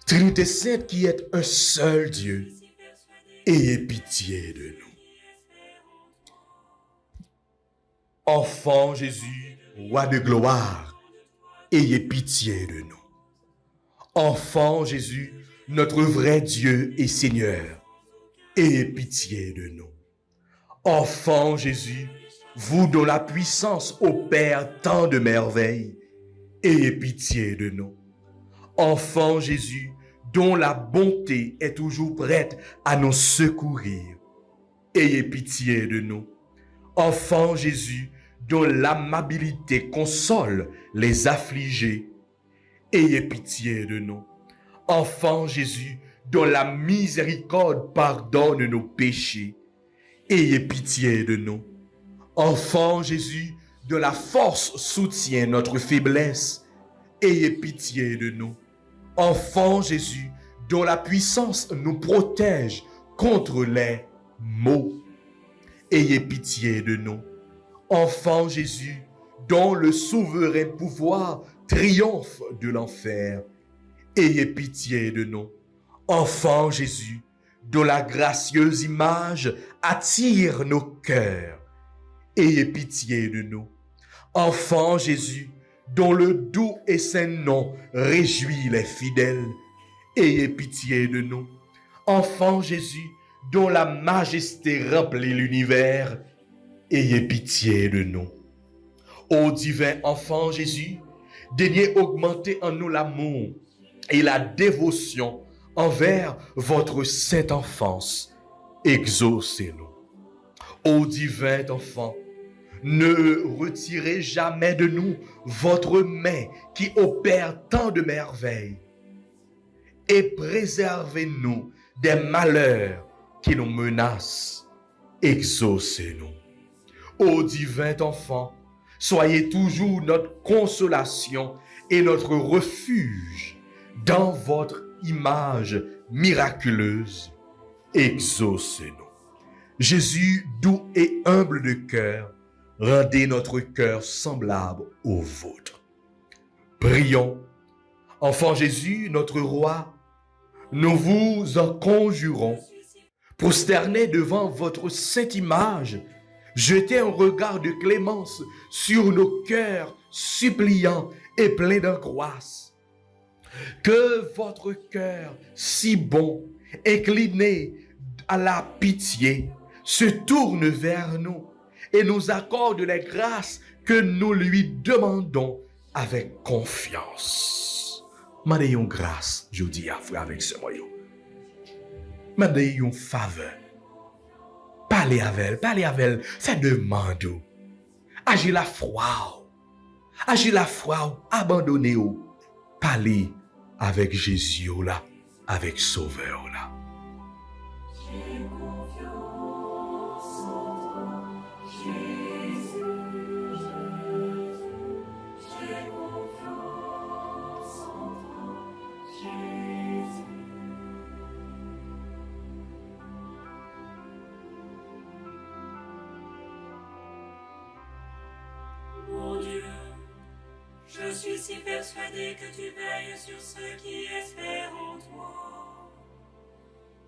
[SPEAKER 3] Trinité Sainte qui est un seul Dieu, ayez pitié de nous. Enfant Jésus, roi de gloire, ayez pitié de nous. Enfant Jésus, notre vrai Dieu et Seigneur, ayez pitié de nous. Enfant Jésus, vous dont la puissance opère tant de merveilles, ayez pitié de nous. Enfant Jésus, dont la bonté est toujours prête à nous secourir, ayez pitié de nous. Enfant Jésus, dont l'amabilité console les affligés, ayez pitié de nous. Enfant Jésus, dont la miséricorde pardonne nos péchés, ayez pitié de nous. Enfant Jésus, dont la force soutient notre faiblesse, ayez pitié de nous. Enfant Jésus, dont la puissance nous protège contre les maux, ayez pitié de nous. Enfant Jésus, dont le souverain pouvoir triomphe de l'enfer, ayez pitié de nous. Enfant Jésus, dont la gracieuse image attire nos cœurs, ayez pitié de nous. Enfant Jésus, dont le doux et saint nom réjouit les fidèles, ayez pitié de nous. Enfant Jésus, dont la majesté remplit l'univers, ayez pitié de nous. Ô divin enfant Jésus, daignez augmenter en nous l'amour et la dévotion envers votre sainte enfance. Exaucez-nous. Ô divin enfant, ne retirez jamais de nous votre main qui opère tant de merveilles et préservez-nous des malheurs qui nous menacent. Exaucez-nous. Ô divin enfant, soyez toujours notre consolation et notre refuge dans votre image miraculeuse. Exaucez-nous. Jésus, doux et humble de cœur, rendez notre cœur semblable au vôtre. Prions. Enfant Jésus, notre roi, nous vous en conjurons, prosternés devant votre sainte image, jetez un regard de clémence sur nos cœurs suppliants et pleins d'angoisse. Que votre cœur si bon, incliné à la pitié, se tourne vers nous et nous accorde les grâces que nous lui demandons avec confiance. Mandez une grâce, je dis à frère avec ce moyen. Mandez une faveur. Parlez avec elle, faites demande. Agis la foi. Agis la foi, abandonnez-vous. Parlez avec Jésus là, avec Sauveur là.
[SPEAKER 2] Mon Dieu, je suis si persuadé que tu veilles sur ceux qui espèrent en toi,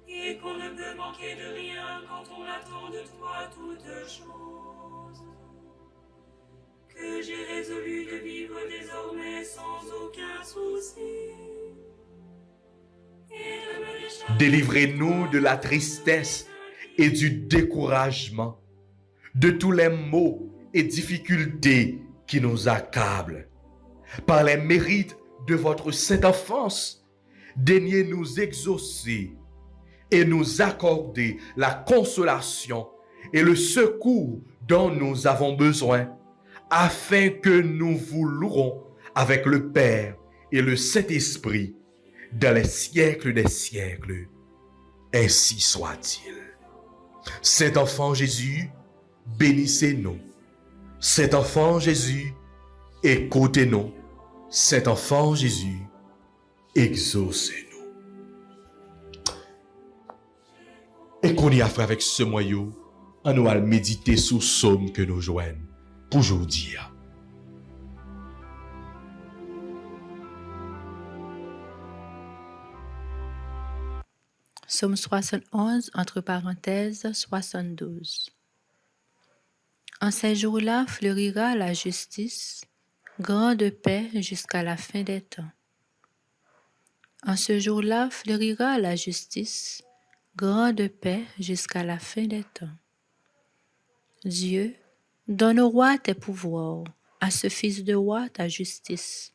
[SPEAKER 2] et qu'on ne peut manquer de rien quand on attend de toi toutes choses, que j'ai résolu de vivre désormais sans aucun souci, et de me décharger.
[SPEAKER 3] Délivrez-nous de la tristesse et du découragement, de tous les maux et difficultés qui nous accablent. Par les mérites de votre sainte enfance, daignez nous exaucer et nous accorder la consolation et le secours dont nous avons besoin, afin que nous vous louerons avec le Père et le Saint-Esprit dans les siècles des siècles. Ainsi soit-il. Saint enfant Jésus, bénissez-nous. Saint enfant Jésus, écoutez-nous. Saint enfant Jésus, exaucez-nous. Et qu'on y a fait avec ce moyau, on nous a méditer sous somme que nous joignent pour aujourd'hui.
[SPEAKER 6] Psaume 71, entre parenthèses, 72. En ces jours-là fleurira la justice, grande paix jusqu'à la fin des temps. En ce jour-là fleurira la justice, grande paix jusqu'à la fin des temps. Dieu, donne au roi tes pouvoirs, à ce fils de roi ta justice,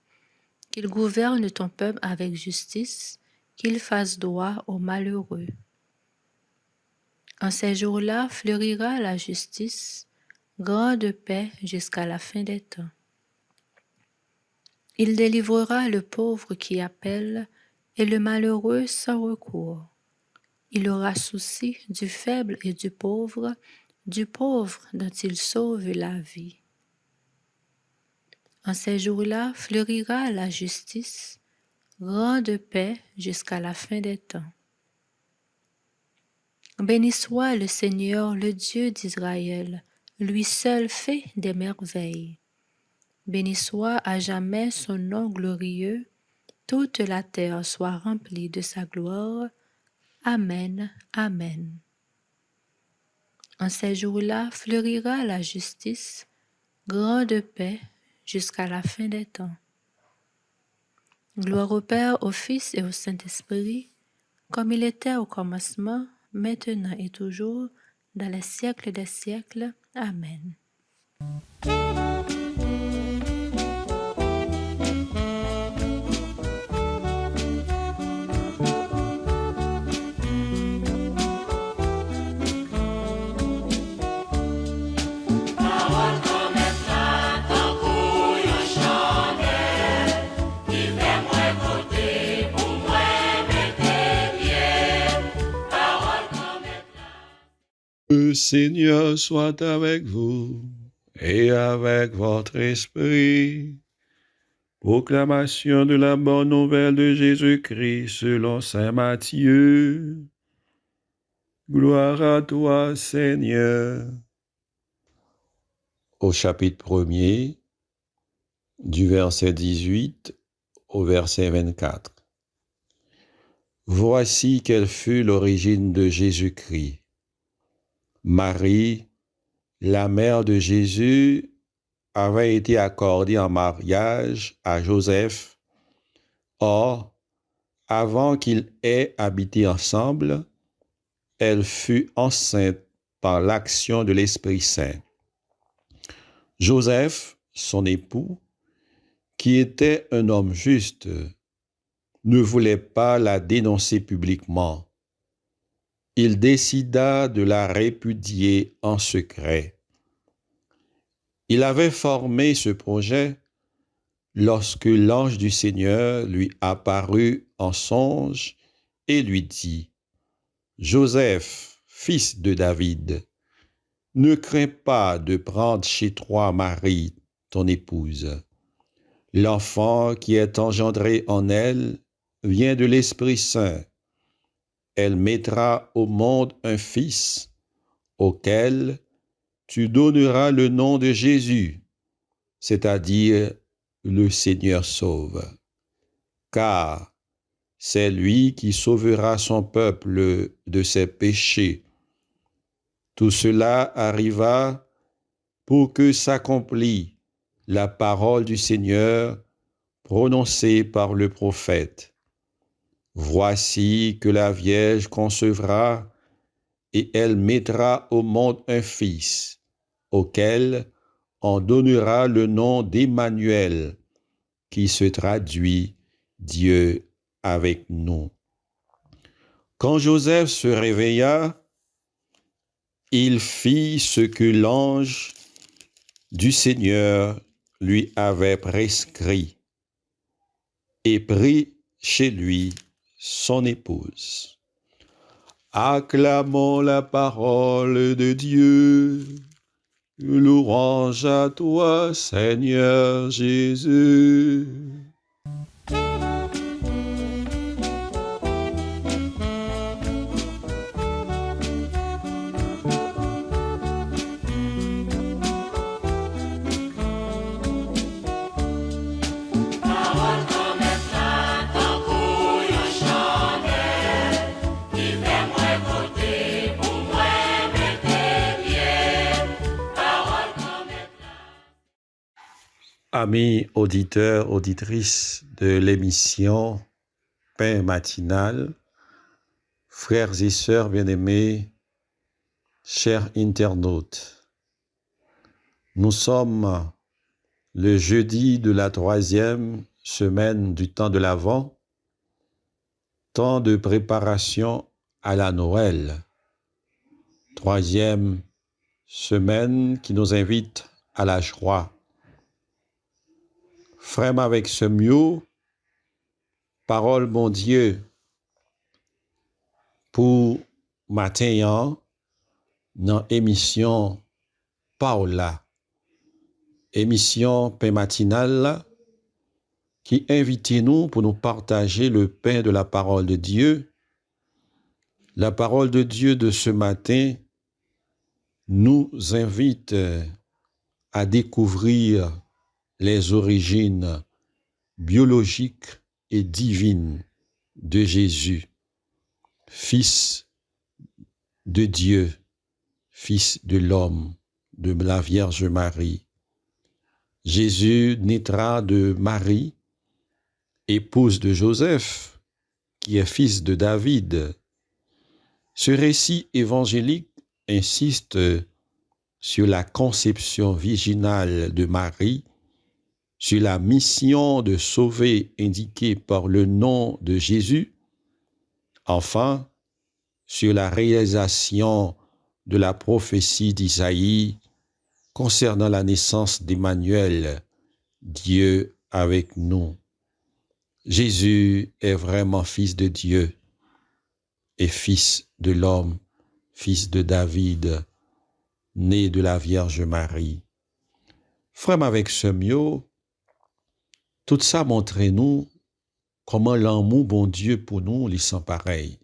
[SPEAKER 6] qu'il gouverne ton peuple avec justice, qu'il fasse droit aux malheureux. En ces jours-là fleurira la justice, grande paix jusqu'à la fin des temps. Il délivrera le pauvre qui appelle et le malheureux sans recours. Il aura souci du faible et du pauvre dont il sauve la vie. En ces jours-là fleurira la justice, grande paix jusqu'à la fin des temps. Béni soit le Seigneur, le Dieu d'Israël, lui seul fait des merveilles. Béni soit à jamais son nom glorieux, toute la terre soit remplie de sa gloire. Amen, Amen. En ces jours-là fleurira la justice, grande paix jusqu'à la fin des temps. Gloire au Père, au Fils et au Saint-Esprit, comme il était au commencement, maintenant et toujours, dans les siècles des siècles. Amen.
[SPEAKER 8] Le Seigneur soit avec vous et avec votre esprit. Proclamation de la bonne nouvelle de Jésus-Christ selon saint Matthieu. Gloire à toi, Seigneur. Au chapitre 1er, du verset 18 au verset 24. Voici quelle fut l'origine de Jésus-Christ. Marie, la mère de Jésus, avait été accordée en mariage à Joseph. Or, avant qu'ils aient habité ensemble, elle fut enceinte par l'action de l'Esprit Saint. Joseph, son époux, qui était un homme juste, ne voulait pas la dénoncer publiquement. Il décida de la répudier en secret. Il avait formé ce projet lorsque l'ange du Seigneur lui apparut en songe et lui dit : « Joseph, fils de David, ne crains pas de prendre chez toi Marie, ton épouse. L'enfant qui est engendré en elle vient de l'Esprit Saint. Elle mettra au monde un fils auquel tu donneras le nom de Jésus, c'est-à-dire le Seigneur sauve. Car c'est lui qui sauvera son peuple de ses péchés. Tout cela arriva pour que s'accomplisse la parole du Seigneur prononcée par le prophète. Voici que la Vierge concevra et elle mettra au monde un fils, auquel on donnera le nom d'Emmanuel, qui se traduit Dieu avec nous. Quand Joseph se réveilla, il fit ce que l'ange du Seigneur lui avait prescrit et prit chez lui son épouse. Acclamons la parole de Dieu. Louange à toi, Seigneur Jésus. Amis auditeurs, auditrices de l'émission Pain matinal, frères et sœurs bien-aimés, chers internautes, nous sommes le jeudi de la 3e semaine du temps de l'Avent, temps de préparation à la Noël, 3e semaine qui nous invite à la joie. Frère avec ce mieux, parole bon Dieu, pour matin, dans émission Paola, émission pain matinale, qui invite nous pour nous partager le pain de la parole de Dieu. La parole de Dieu de ce matin nous invite à découvrir les origines biologiques et divines de Jésus, Fils de Dieu, Fils de l'homme, de la Vierge Marie. Jésus naîtra de Marie, épouse de Joseph, qui est fils de David. Ce récit évangélique insiste sur la conception virginale de Marie, sur la mission de sauver indiquée par le nom de Jésus, enfin, sur la réalisation de la prophétie d'Isaïe concernant la naissance d'Emmanuel, Dieu avec nous. Jésus est vraiment fils de Dieu et fils de l'homme, fils de David, né de la Vierge Marie. Frère avec ce mieux, tout ça montre nous comment l'amour bon Dieu pour nous, il sont pareil.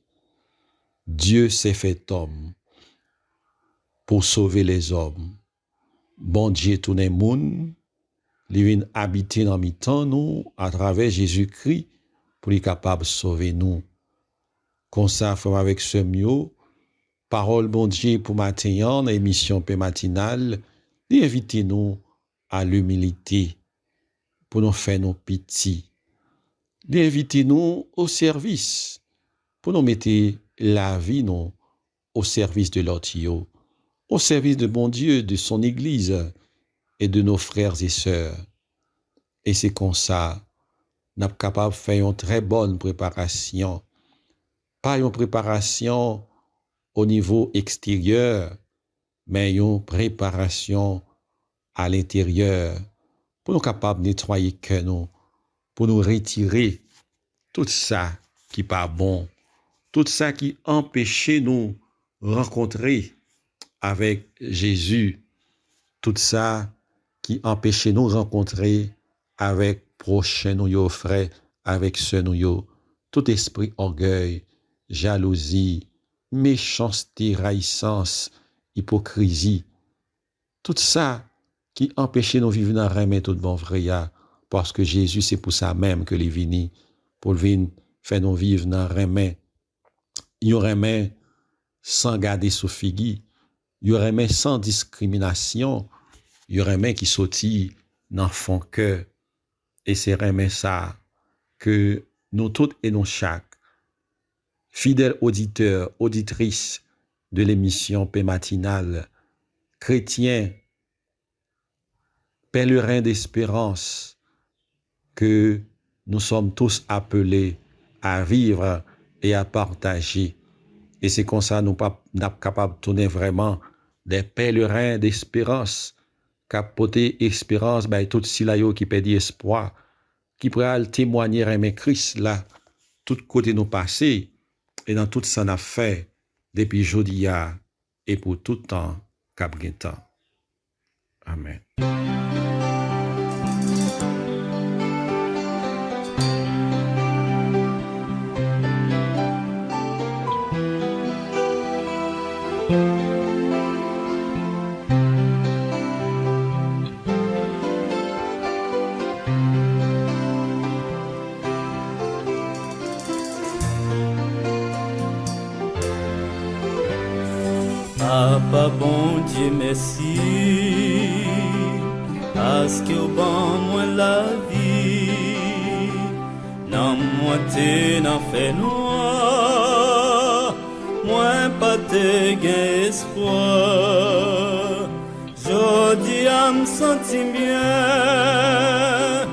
[SPEAKER 8] Dieu s'est fait homme pour sauver les hommes. Bon Dieu tout le monde, il vient habiter dans mi-temps nous à travers Jésus-Christ pour être capable de sauver nous. Comme ça, frère avec ce mieux, parole bon Dieu pour matin, émission matinale, il invite nous à l'humilité pour nous faire nos petits. Il invite nous au service pour nous mettre la vie nous au service de l'autre, au service de bon Dieu, de son Église et de nos frères et sœurs. Et c'est comme ça, nous sommes capables de faire une très bonne préparation. Pas une préparation au niveau extérieur, mais une préparation à l'intérieur pour nous capables de nettoyer que nous, pour nous retirer tout ça qui n'est pas bon, tout ça qui empêche nous de rencontrer avec Jésus, tout ça qui empêche nous de rencontrer avec prochain nous, frère, avec ce nous, tout esprit orgueil, jalousie, méchanceté, raïssance, hypocrisie, tout ça qui empêche nous de vivre dans le remède tout bon vrai, parce que Jésus, c'est pour ça même que les vini, pour venir faire nous vivre dans le remède. Il y aurait même sans garder sous figui, il y aurait même sans discrimination, il y aurait même qui sortit dans fond cœur. Et c'est vraiment ça que nous tous et nous chaque, fidèles auditeurs, auditrices de l'émission Paix matinale, chrétiens, pèlerins d'espérance, que nous sommes tous appelés à vivre et à partager. Et c'est comme ça que nous sommes capables de tourner vraiment des pèlerins d'espérance, capoter espérance, tout silayo qui perdit espoir, qui pourrait témoigner à Christ là, tout côté nous passer, et dans tout ça n'a fait, depuis jodia et pour tout temps, temps. Amen.
[SPEAKER 9] Papa bon Dieu merci, parce que au bon moi la vie, nan moi te nan fait noir, moi pas te gain espoir, jodi a me senti bien,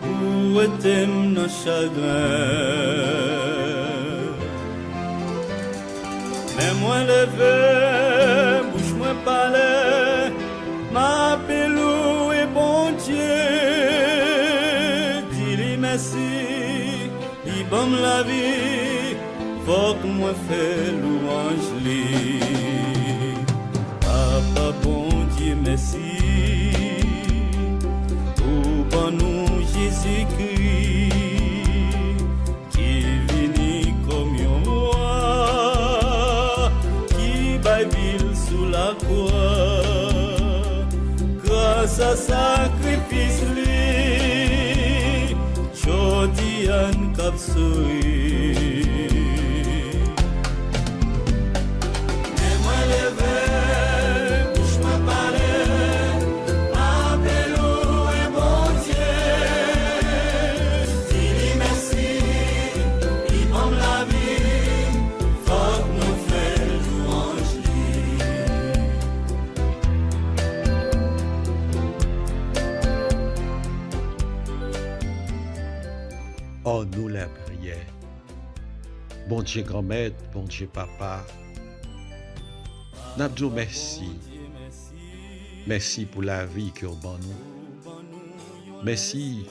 [SPEAKER 9] où était mon chagrin, mais moi levé. Parler, m'appelle et bon Dieu, dis-lui merci, il donne la vie, faut que moi fais louange lui. Papa bon Dieu merci, pour bon nous Jésus-Christ, qui vini comme un roi, qui baille sous la croix, grâce à sacrifice lui, jodi an kap souri. Mais moi levé, bouche m'a parlé, m'appelle et bon Dieu, dis-lui merci, il donne la vie, faut que nous fassions louange lui.
[SPEAKER 8] Oh, nous la prière. Bon Dieu grand-mère, bon Dieu papa, n'abdou merci. Merci pour la vie que vous nous. Merci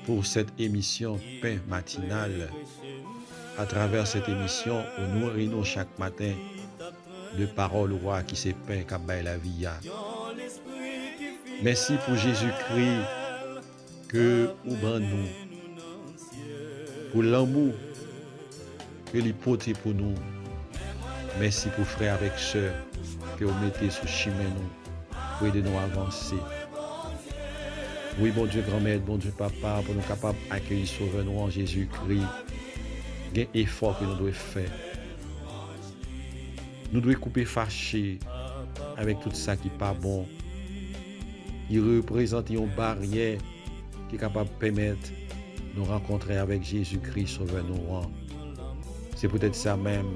[SPEAKER 8] pour cette émission Pain matinale. À travers cette émission, on nous réunit chaque matin de parole roi qui c'est pain qui baille la vie. Merci pour Jésus-Christ que ou ban nous, pour l'amour que il porte pour nous. Merci pour frères avec sœurs que vous mettez sous chemin nous pour aider nous à avancer. Oui, bon Dieu grand-mère, bon Dieu papa, pour nous capables d'accueillir sauveur nous en Jésus-Christ. Il y a un effort que nous devons faire. Nous devons couper fâché avec tout ça qui n'est pas bon. Il représente une barrière qui est capable de permettre de nous rencontrer avec Jésus-Christ sauveur nous. C'est peut-être ça même,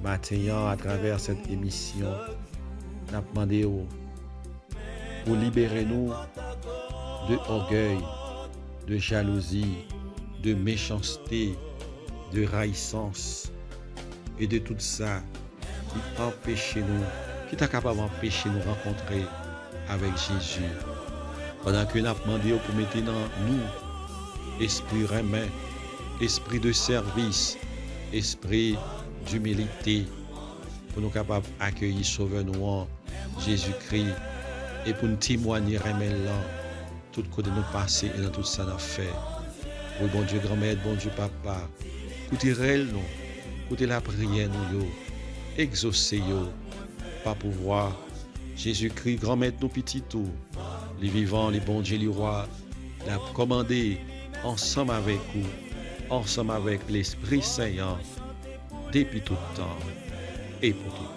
[SPEAKER 8] maintenant, à travers cette émission, nous avons demandé pour libérer nous de orgueil, de jalousie, de méchanceté, de raïssance et de tout ça qui empêche nous, qui est capable d'empêcher nous rencontrer avec Jésus. Pendant que nous avons demandé pour mettre dans nous esprit remet, esprit de service, esprit d'humilité, pour nous capables d'accueillir Sauveur nous en Jésus-Christ et pour nous témoigner remet là, tout côté nous passer et dans tout ça nous fait. Oui, bon Dieu grand-mère, bon Dieu papa, écoutez réel nous, écoutez la prière nous, exaucez yo, pas pouvoir. Jésus-Christ, grand-mère nous petit tout, les vivants, les bons dieux, les rois, l'a commandé ensemble avec vous, ensemble avec l'Esprit Saint, depuis tout temps et pour tout temps.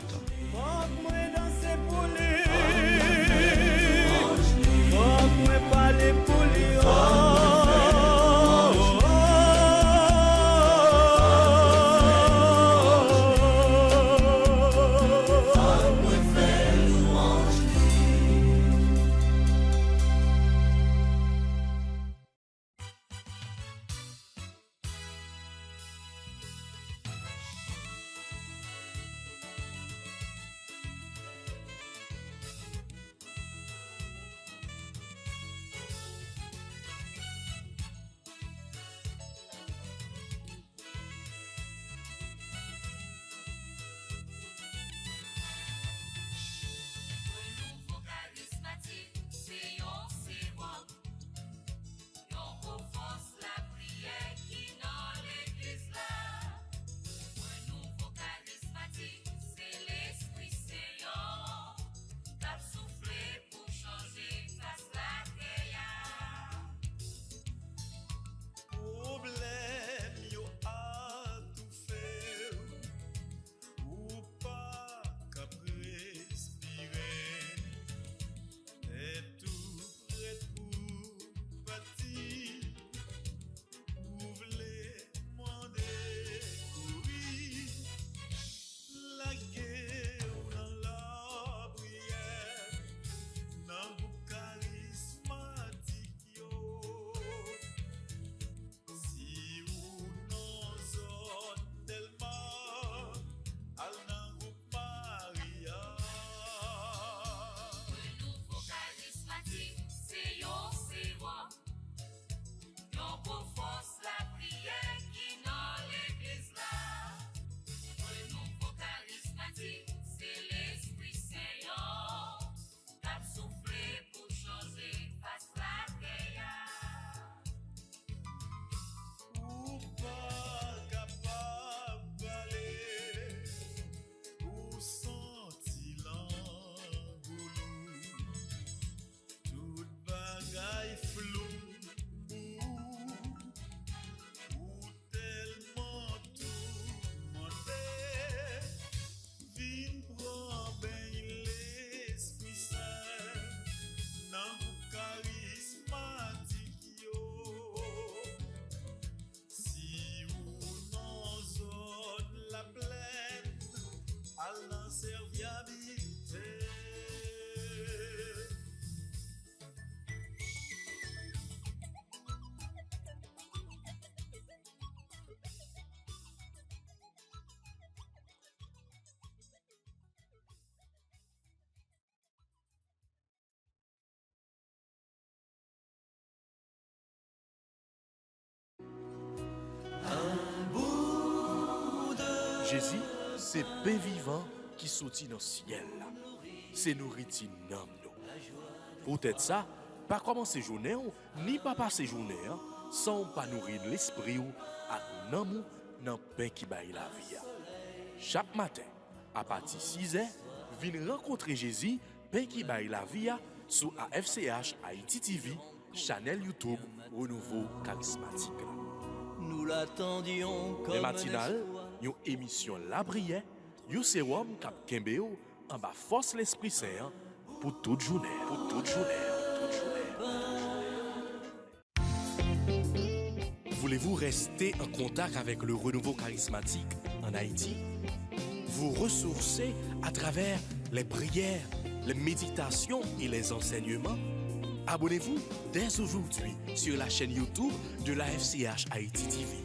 [SPEAKER 1] Jésus, c'est pain vivant qui qui sorti dans le ciel là. C'est nourriture nam nous. Peut-être ça, pas commencer journée ou, ni pas passer journée hein, sans pas nourrir l'esprit ou à nan dans pain qui baille la vie. Chaque matin, à partir de 6h, viens rencontrer Jésus, pain qui baille la vie sur AFCH Haïti TV, channel YouTube Renouveau Charismatique.
[SPEAKER 9] Nous l'attendions comme
[SPEAKER 1] les matinales, une émission La Prière, un sérum cap Kembeo en bas force l'Esprit Saint pour toute journée, pour toute journée, toute journée. Voulez-vous rester en contact avec le renouveau charismatique en Haïti? Vous ressourcer à travers les prières, les méditations et les enseignements? Abonnez-vous dès aujourd'hui sur la chaîne YouTube de l'AFCH Haïti TV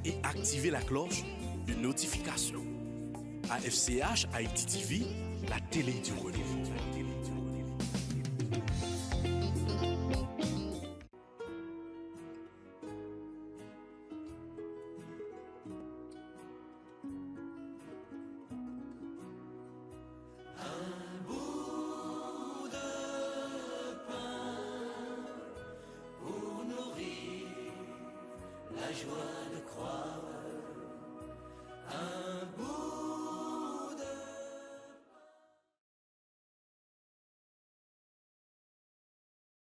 [SPEAKER 1] et activez la cloche de notification. AFCH Haïti TV, la télé du renouveau.
[SPEAKER 9] La joie de croire, un